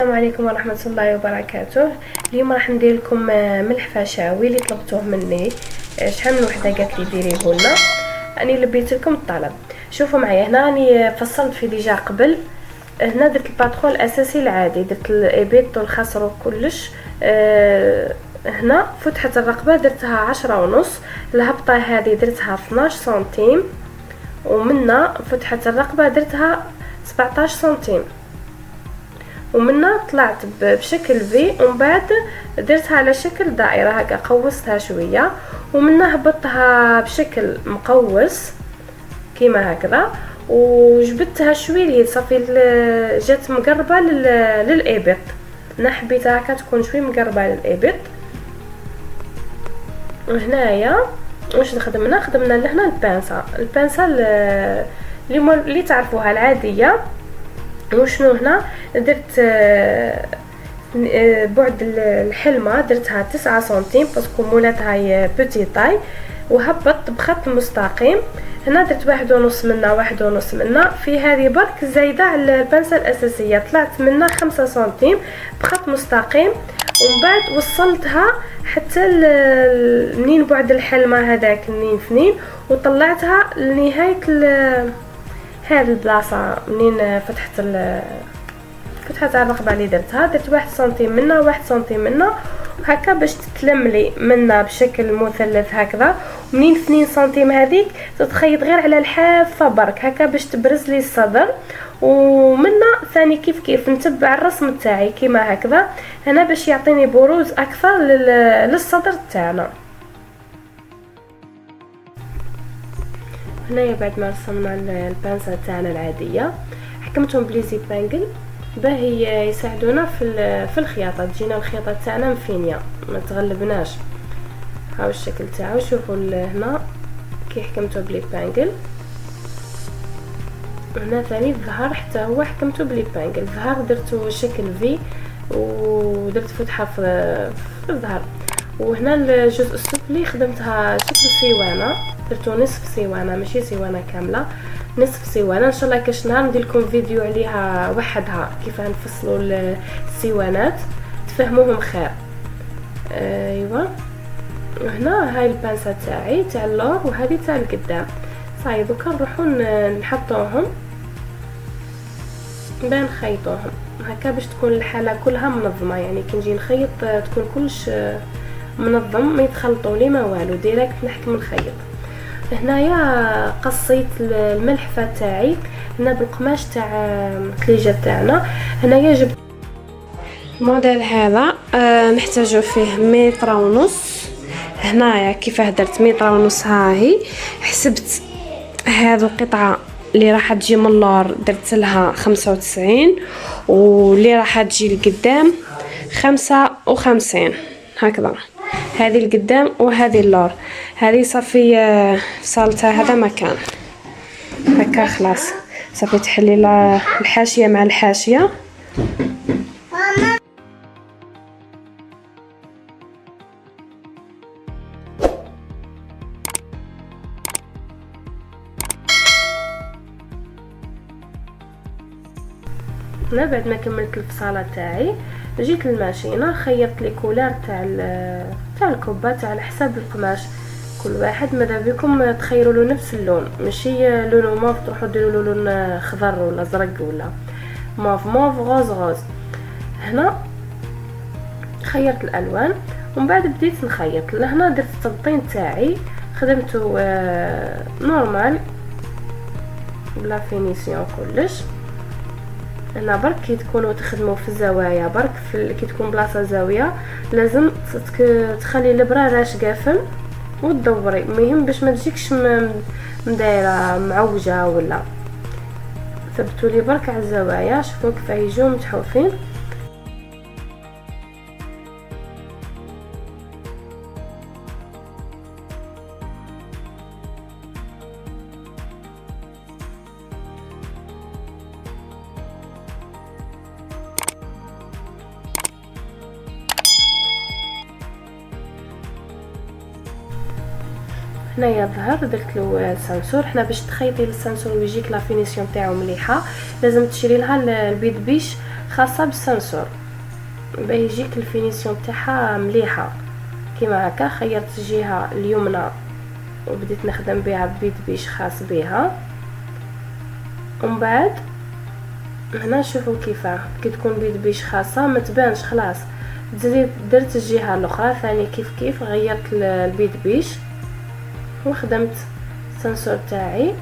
السلام عليكم ورحمة الله وبركاته. اليوم راح ندير لكم ملح فشاوي اللي طلبتوه مني. شحال من وحده قالت لي ديريه لنا، اني لبيت لكم الطلب. شوفوا معايا، هنا راني فصلت في ديجا قبل. هنا درت الباترول الاساسي العادي، درت الابيض والخسر وكلش. هنا فتحة الرقبه درتها 10.5، الهبطه هذه درتها 12 سنتيم، ومنها فتحة الرقبه درتها 17 سنتيم، ومنها طلعت بشكل في، ومن بعد درتها على شكل دائره هكا، قوستها شويه، ومنها هبطتها بشكل مقوس كيما هكذا، وجبدتها شويه صافي جات مقربه للابط. انا حبيتها هكا تكون شويه مقربه للابط. وهنايا واش خدمنا لهنا البانسه اللي تعرفوها العاديه. وشنو هنا درت بعد الحلمه درتها 9 سنتيم باسكو مولاتها هي بوتي طاي، وهبط بخط مستقيم. هنا درت 1.5 منا في هذه برك زايده على البنسه الاساسيه، طلعت منها 5 سنتيم بخط مستقيم، ومن بعد وصلتها حتى منين بعد الحلمه هذاك منين فنين، وطلعتها لنهايه هذه البلاصه منين فتحت الرقبه اللي درت 1 سنتيم منا 1 سنتيم منا هكا، باش تتلم لي منا بشكل مثلث هكذا. ومنين 2 سنتيم هذيك تتخيط غير على الحافه برك هكا باش تبرز لي الصدر، ومنا ثاني كيف نتبع الرسم تاعي كيما هكذا هنا باش يعطيني بروز اكثر للصدر تاعنا. هنايا بعد ما رسمنا البانسه تاعنا العاديه، حكمتهم بليزي بانجل باهي يساعدونا في الخياطه، تجينا الخياطه تاعنا مفينيه ما تغلبناش. هاو الشكل تاعو، شوفوا هنا كي حكمته بلي بانجل. هنا ثاني الظهر حتى هو حكمته بلي بانجل، الظهر درتو شكل في ودرت فتحه في الظهر. وهنا الجزء السفلي خدمتها شكل سيوانه، درتو نصف سيوانه ماشي سيوانه كامله، نصف سيوانه. ان شاء الله كاش نهار ندير لكم فيديو عليها وحدها كيف نفصلوا السيوانات تفهموهم خير. ايوا هنا هاي البانسه تاعي تاع اللور، وهذه تاع القدام. صاي دوكا نروحو نحطوهم بين نخيطوهم هكا باش تكون الحاله كلها منظمه، يعني كي نجي نخيط تكون كلش منظم، ما يتخلطوا لي ما والو، ديريكت نحكم الخيط. هنايا قصيت الملحفه تاعي هنا بالقماش تاع الكليجه تاعنا. هنايا جبت الموديل هذا نحتاجو فيه 1.5 متر. هنايا كيفاه درت 1.5 متر، ها هي حسبت هذو القطعه اللي راح تجي من اللور درت لها 95، واللي راح تجي لقدام 55 هكذا. هذه القدام وهذه اللور، هذه صافي صالتها هذا مكان هكا خلاص، صافي تحلي الحاشيه مع الحاشيه. هنا بعد ما كملت الفصاله تاعي جيت للماشينه، خيطت لي كولار تاع الكوبا تاع على حساب القماش. كل واحد ماذا بكم تخيروا له نفس اللون، ماشي لونه موف تروحوا ديروا له لون خضر ولا زرق ولا موف غوز. هنا خيرت الالوان ومن بعد بديت نخيط. لهنا درت التبطين تاعي، خدمته نورمال بلا فينيسيون كلش. هنا برك كي تكونوا تخدموا في الزوايا برك كي تكون بلاصه زاويه لازم تخلي الابره راشقه فم وتدوري، المهم باش ما تجيكش مدايره معوجه ولا. ثبتوا لي برك على الزوايا، شوفوا كيف يجوا متحوفين. هنايا الظهر درت له السانسور. حنا باش تخيطي السانسور ويجيك لا فينيسيون تاعو مليحه لازم تشري لها البيض بيش خاصه بالسنسور باش يجيك الفينيسيون تاعها مليحه. كيما هكا خيرت الجهه اليمنى وبديت نخدم بها بيد بيش خاص بها. ومن بعد هنا شوفوا كيفاه كي تكون بيد بيش خاصه ما تبانش خلاص. درت الجهه الاخرى ثاني كيف غيرت البيد بيش وخدمت السنسور تاعي.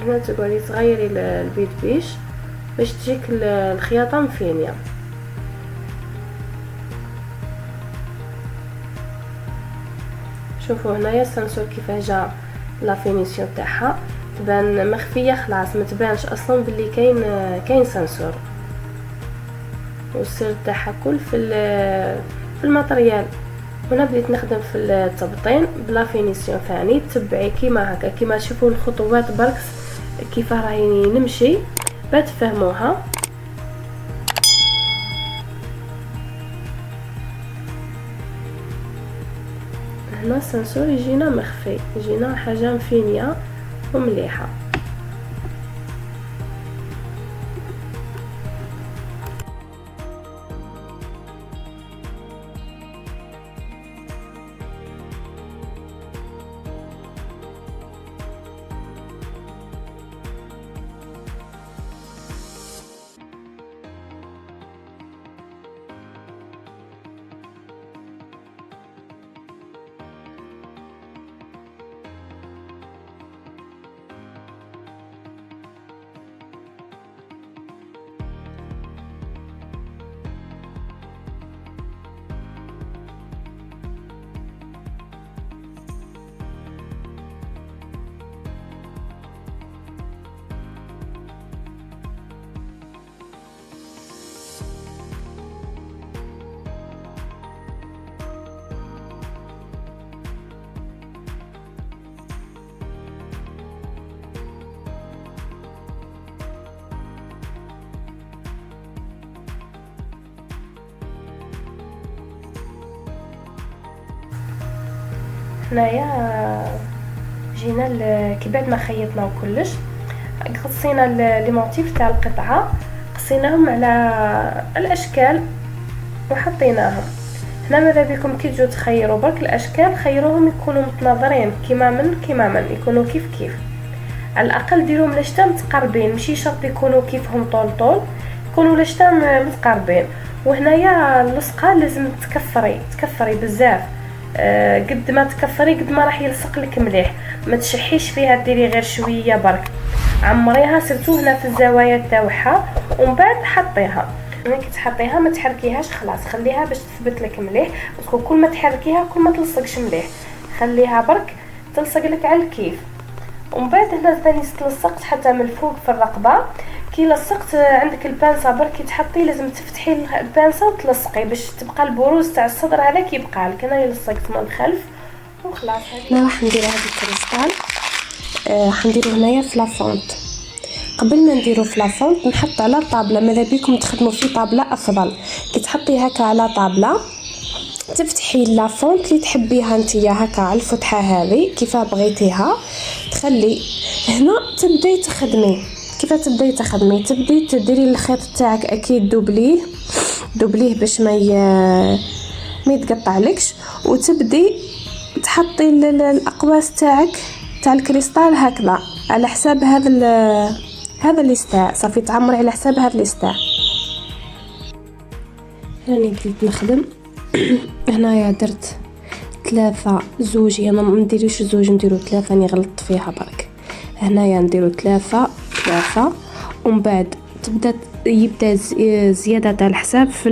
هنا تقولي تغيري البيد بيش باش تجيك الخياطه مفينيه. شوفوا هنايا السنسور كيفاه جا لا فينيسيون تاعها تبان مخفيه خلاص ما تبانش اصلا باللي كاين سنسور. والسر تاعها كل في الماتريال. هنا بديت نخدم في التبطين بلا فينيسيون ثاني. تبعي كيما هكا كيما تشوفوا الخطوات برك كيف راهي نمشي باش تفهموها. هنا السنسور يجينا مخفي يجينا حاجه مفينيه ومليحه. هنايا جينا كي بعد ما خيطنا وكلش قصينا لي موتيف تاع القطعه قصيناهم على الاشكال وحطيناهم. هنا ماذا بكم كي تجوا تخيروا برك الاشكال خيروهم يكونوا متناظرين كيما من يكونوا كيف على الاقل ديروهم لشتا متقاربين ماشي شرط يكونوا كيفهم طول يكونوا لشتا متقاربين. وهنايا اللصقه لازم تكفري بزاف. قد ما تكفري قد ما راح يلصق لك مليح. ما تشحيش فيها ديري غير شويه برك عمريها سيرتو هنا في الزوايا تاعها ومن بعد حطيها. ملي تحطيها ما تحركيهاش خلاص خليها باش تثبت لك مليح. باسكو كل ما تحركيها كل ما تلصقش مليح. خليها برك تلصق لك على الكيف. ومن بعد هنا ثاني لصقت حتى من الفوق في الرقبه. كي لصقت عندك البانسه برك تحطي لازم تفتحي البانسه وتلصقي باش تبقى البروز تاع الصدر هذاك يبقى لك. انا لصقت من الخلف وخلاص. انا راح ندير هذا الكريستال راح نديرو هنايا في لافونت. قبل ما نديرو في لافونت نحط على طابله. ماذا بيكم تخدموا في طابله افضل. كي تحطي هكا على طابله تفتحي لافونت اللي تحبيها نتيا هكا على الفتحه هذه كيفاه بغيتيها. تخلي هنا تبداي تخدمي كيف تبداي تبداي تديري الخيط تاعك اكيد دوبليه باش ما يتقطع لكش. وتبدي تحطي الاقواس تاعك تاع الكريستال هكذا على حساب هذا الليستاع. صافي تعمري على حساب هذا الليستاع. راني بديت نخدم. هنايا درت 3 زوج. انا ما نديروش زوج نديرو 3. راني غلطت فيها برك. هنايا نديرو 3 ومن بعد يبدا زياده تاع الحساب في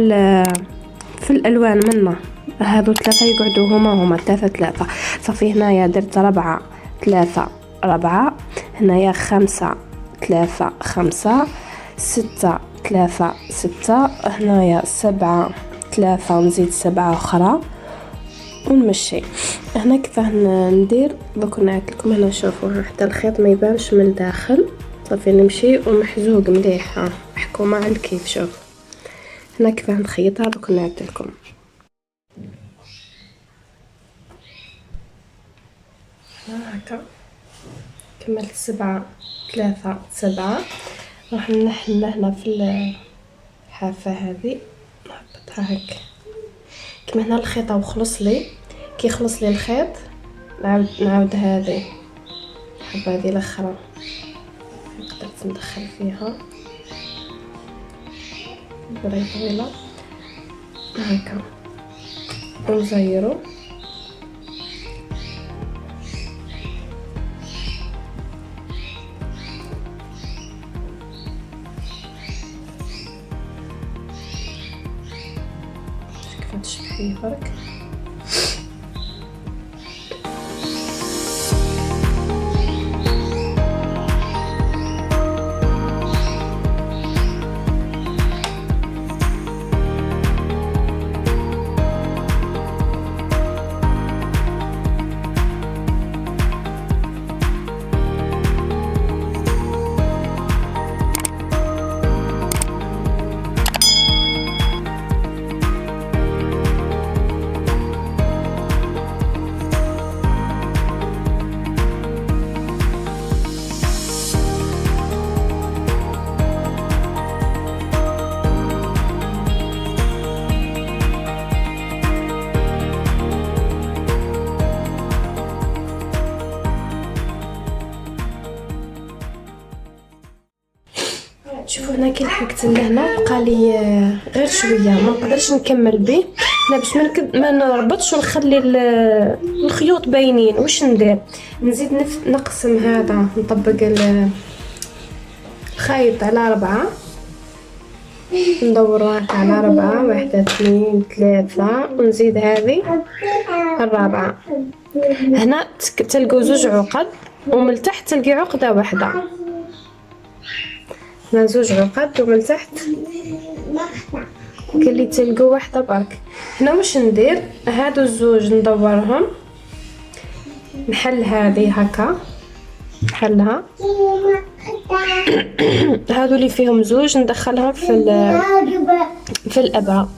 الالوان منا. هادو 3 يقعدوا هما 3. صافي هنايا درت 4 3 4. هنايا 5 3 5 6 3 6. هنايا 7 3 ونزيد 7 اخرى ونمشي. هنا كيفاه ندير دوك نعيط لكم. هنا شوفوا حتى الخيط ما يبانش من الداخل. صافي نمشي ومحزوق مليح محكومه على الكيف. شوف هنا كيفاه نخيطها دوك نعيط لكم. هكا كملت 7 3 7. راح نحل هنا في الحافه هذه نهبطها هكا كما هنا الخيط وخلص لي. كي يخلص لي الخيط نعاود هذه الحبه هذه الاخرى قدرت ندخل فيها بري طويله هكا ونزيرو. كيف تشبحيه برك. شوفوا هنا كي لحقت لهنا بقى لي غير شويه ما نقدرش نكمل به هنا باش ما نربطش ونخلي الخيوط باينين. واش ندير؟ نزيد نقسم هذا نطبق الخيط على 4 ندورو هكا على 4 1 2 3 ونزيد هذه الرابعه. هنا تلقوا 2 عقد ومن التحت تلقي عقده واحده. هنا 2 عقد ومن تحت كلي تلقوا واحده برك. هنا واش ندير؟ هادو 2 ندورهم نحل هذه هكا نحلها هادو اللي فيهم 2 ندخلهم في الابره.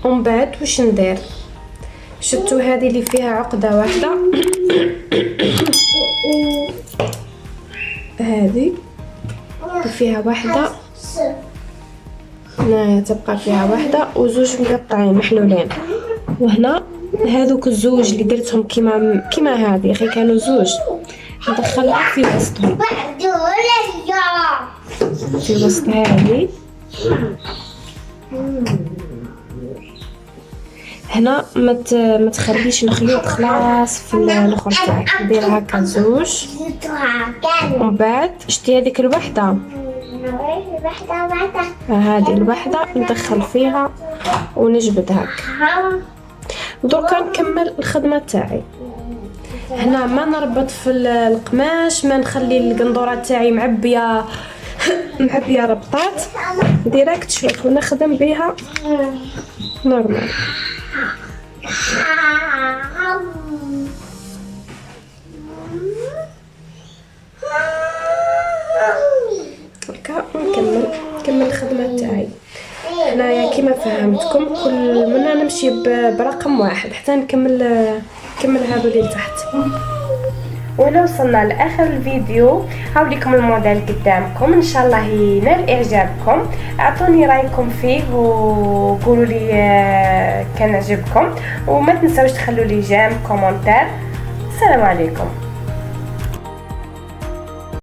ومن بعد واش ندير؟ شفتوا هذه اللي فيها عقده واحده هذه فيها واحده هنايا تبقى فيها واحده و2 مقطعين محلولين. وهنا هذوك 2 اللي درتهم كيما هذه غير كانوا 2 ندخلها في وسطهم في وسط هذه. هنا ما تخليش الخيوط خلاص في الاخر تاعك دير هكا 2 ومن بعد شتي هذيك الوحده هذه الوحده ندخل فيها ونجبد هكا. ودركا نكمل الخدمه تاعي. هنا ما نربط في القماش ما نخلي القندوره تاعي معبيه ربطات ديريكت. شوف ونخدم بها نورمال هكا نكمل الخدمه تاعي. هنايا كيما فهمتكم كل مره نمشي برقم 1 حتى نكمل هذو اللي تحت. وهنا وصلنا لاخر الفيديو. هاوليكم الموديل قدامكم ان شاء الله ينال اعجابكم. اعطوني رايكم فيه وقولوا لي كان عجبكم وما تنساوش تخلوا لي جيم كومنتير. السلام عليكم.